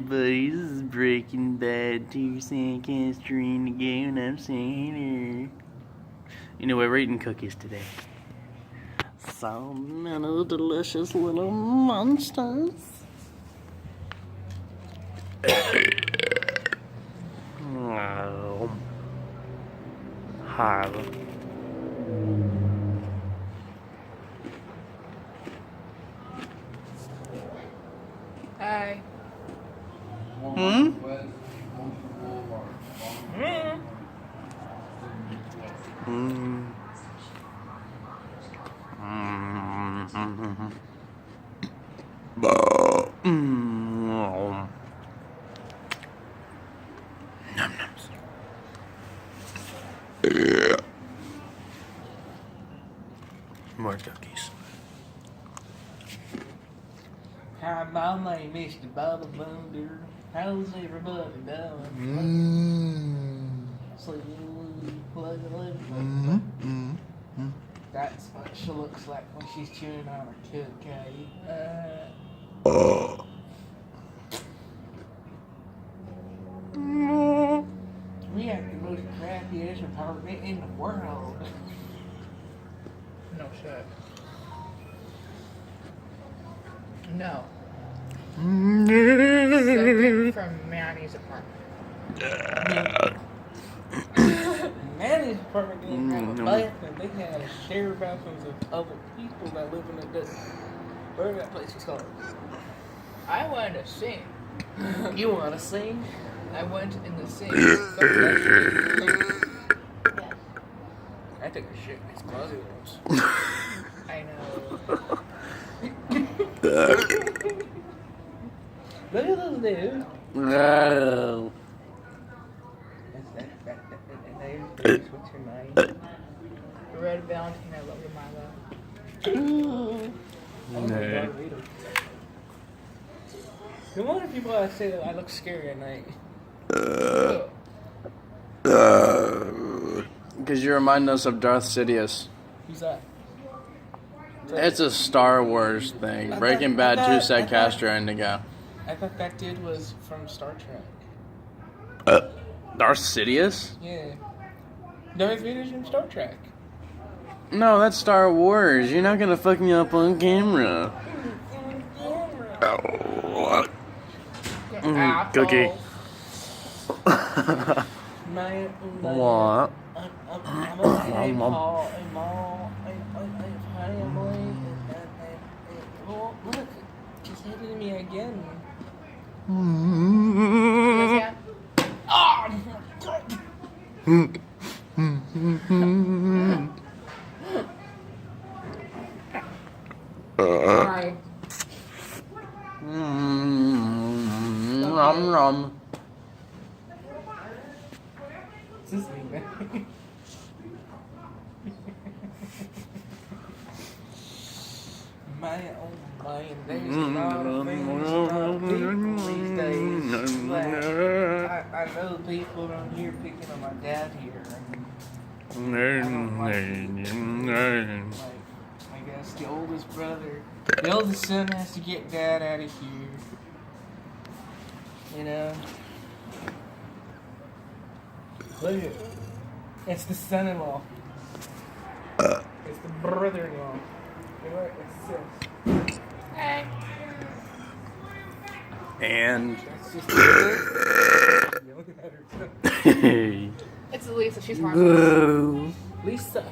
everybody, this is Breaking Bad 2 casting again. I'm Santa. You know, we're eating cookies today. So many delicious little monsters. Hi. Hi. Hmm? More cookies. Hi, my name is Mr. Bubba Bounder. How's everybody doing? That's what she looks like when she's chewing on a cookie. We have the most crappiest apartment in the world. No shit. No. Second from Manny's apartment. Manny's apartment didn't have a bathroom. They had shared bathrooms with other people that live in the whatever that place is called. I wanted to sing. You want to sing? I went in the sink. I took a shit in his closet once. I know. Look at those dudes. No. What's your name? Red Valentine, I love your Milo. No. No wonder people say that I look scary at night. Because you remind us of Darth Sidious. Who's that? It's a Star Wars thing. Breaking Bad 2 said Castro Indigo. I thought that dude was from Star Trek. Darth Sidious? Yeah. Darth Vader's from Star Trek. No, that's Star Wars. You're not gonna fuck me up on camera. Cookie. What? Look, she's hitting me again. Hi. Nom nom. This is me, man. My oh my, there's a lot of things about people these days. Like, I know people around here picking on my dad here. And I don't like it. I guess the oldest brother, the oldest son has to get dad out of here. You know? Look at it. It's the son-in-law. It's the brother-in-law. You're right, it's sis. Hey. And That's just hey. It's Lisa, she's harmless. Lisa.